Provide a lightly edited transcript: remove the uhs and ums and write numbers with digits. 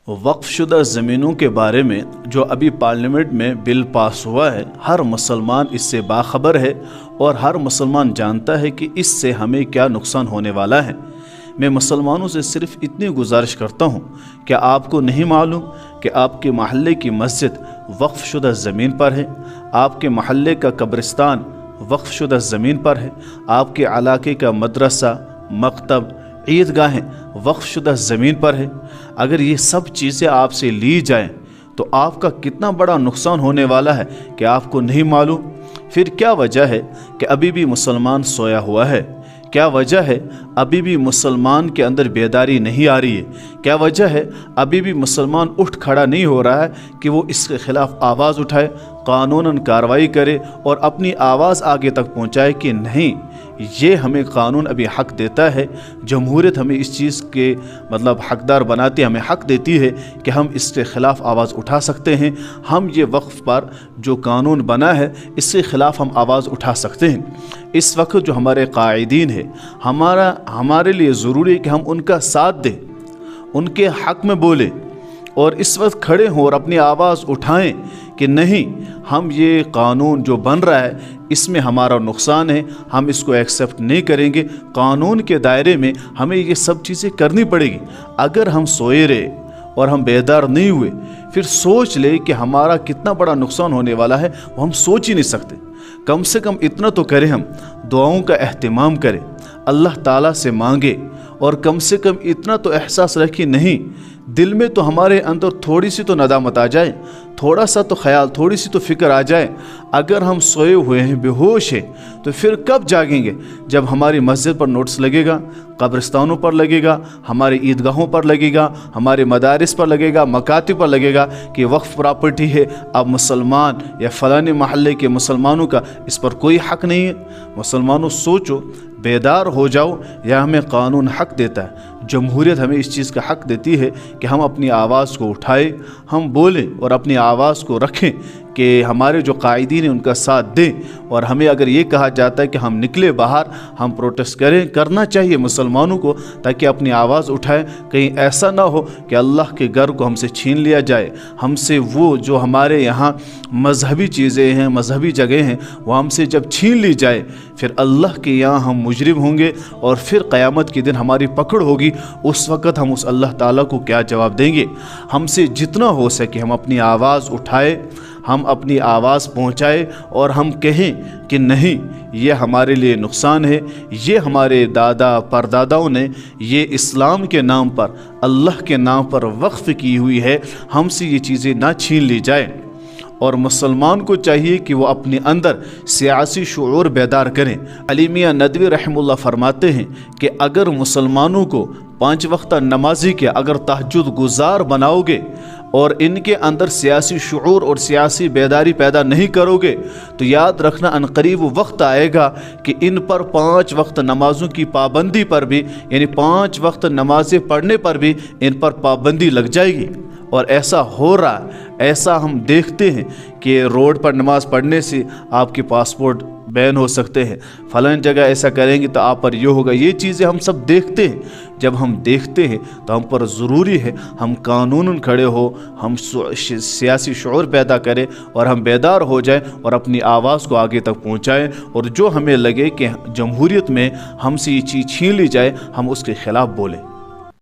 वक्फ शुदा ज़मीनों के बारे में जो अभी पार्लियामेंट में बिल पास हुआ है, हर मुसलमान इससे बाखबर है और हर मुसलमान जानता है कि इससे हमें क्या नुकसान होने वाला है। मैं मुसलमानों से सिर्फ़ इतनी गुजारिश करता हूँ, क्या आपको नहीं मालूम कि आपके महल्ले की मस्जिद वक्फ शुदा ज़मीन पर है, आपके महल्ले का कब्रिस्तान वक्फ शुदा ज़मीन पर है, आपके इलाके का मदरसा, मकतब, ईदगाहें वक्फ शुदा ज़मीन पर है। अगर ये सब चीज़ें आपसे ली जाएं तो आपका कितना बड़ा नुकसान होने वाला है कि आपको नहीं मालूम। फिर क्या वजह है कि अभी भी मुसलमान सोया हुआ है? क्या वजह है अभी भी मुसलमान के अंदर बेदारी नहीं आ रही है? क्या वजह है अभी भी मुसलमान उठ खड़ा नहीं हो रहा है कि वो इसके ख़िलाफ़ आवाज़ उठाए, कानूनन कार्रवाई करे और अपनी आवाज़ आगे तक पहुंचाए कि नहीं, ये हमें कानून अभी हक़ देता है, जमहूरियत हमें इस चीज़ के हक़दार बनाती है, हमें हक़ देती है कि हम इसके ख़िलाफ़ आवाज़ उठा सकते हैं। हम ये वक्फ पर जो कानून बना है इसके ख़िलाफ़ हम आवाज़ उठा सकते हैं। इस वक्त जो हमारे कायदीन है, हमारे लिए ज़रूरी है कि हम उनका साथ दें, उनके हक़ में बोलें और इस वक्त खड़े हों और अपनी आवाज़ उठाएं कि नहीं, हम ये कानून जो बन रहा है इसमें हमारा नुकसान है, हम इसको एक्सेप्ट नहीं करेंगे। कानून के दायरे में हमें ये सब चीज़ें करनी पड़ेगी। अगर हम सोए रहे और हम बेदार नहीं हुए, फिर सोच ले कि हमारा कितना बड़ा नुकसान होने वाला है, वो हम सोच ही नहीं सकते। कम से कम इतना तो करें, हम दुआओं का एहतिमाम करें, अल्लाह ताला से मांगे और कम से कम इतना तो एहसास रखें, नहीं, दिल में तो हमारे अंदर थोड़ी सी तो नदामत आ जाए, थोड़ा सा तो ख्याल, थोड़ी सी तो फिक्र आ जाए। अगर हम सोए हुए हैं, बेहोश हैं, तो फिर कब जागेंगे? जब हमारी मस्जिद पर नोटिस लगेगा, कब्रिस्तानों पर लगेगा, हमारी ईदगाहों पर लगेगा, हमारे मदारिस पर लगेगा, मकातिब पर लगेगा कि वक्फ प्रॉपर्टी है, अब मुसलमान या फ़लाने महल्ले के मुसलमानों का इस पर कोई हक़ नहीं है। मुसलमानों सोचो, बेदार हो जाओ, या हमें कानून हक़ देता है, जमहूरियत हमें इस चीज़ का हक़ देती है कि हम अपनी आवाज़ को उठाएं, हम बोलें और अपनी आवाज़ को रखें कि हमारे जो कायदीन हैं उनका साथ दें। और हमें अगर ये कहा जाता है कि हम निकले बाहर, हम प्रोटेस्ट करें, करना चाहिए मुसलमानों को, ताकि अपनी आवाज़ उठाएं। कहीं ऐसा ना हो कि अल्लाह के घर को हमसे छीन लिया जाए, हमसे वो जो हमारे यहाँ मजहबी चीज़ें हैं, मजहबी जगह हैं, वो हमसे जब छीन ली जाए, फिर अल्लाह के यहाँ हम मुजरिम होंगे और फिर क़यामत के दिन हमारी पकड़ होगी। उस वक़्त हम उस अल्लाह ताला को क्या जवाब देंगे? हमसे जितना हो सके हम अपनी आवाज़ उठाए, हम अपनी आवाज़ पहुँचाए और हम कहें कि नहीं, ये हमारे लिए नुकसान है, ये हमारे दादा परदादाओं ने ये इस्लाम के नाम पर, अल्लाह के नाम पर वक्फ़ की हुई है, हमसे ये चीज़ें ना छीन ली जाए। और मुसलमान को चाहिए कि वो अपने अंदर सियासी शऊर बेदार करें। अली मियां नदवी रहमुल्लाह फरमाते हैं कि अगर मुसलमानों को 5 वक्त नमाजी के अगर तहज्जुद गुजार बनाओगे और इनके अंदर सियासी शऊर और सियासी बेदारी पैदा नहीं करोगे, तो याद रखना अनकरीब वक्त आएगा कि इन पर 5 वक्त नमाज़ों की पाबंदी पर भी, यानी 5 वक्त नमाज़ें पढ़ने पर भी इन पर पाबंदी लग जाएगी। और ऐसा हो रहा है, ऐसा हम देखते हैं कि रोड पर नमाज़ पढ़ने से आपके पासपोर्ट बैन हो सकते हैं, फ़लाँ जगह ऐसा करेंगे तो आप पर ये होगा। ये चीज़ें हम सब देखते हैं। जब हम देखते हैं तो हम पर ज़रूरी है हम कानूनन खड़े हो, हम सियासी शऊर पैदा करें और हम बेदार हो जाएं और अपनी आवाज़ को आगे तक पहुंचाएं। और जो हमें लगे कि जमहूरियत में हमसे ये चीज़ छीन ली जाए, हम उसके ख़िलाफ़ बोलें।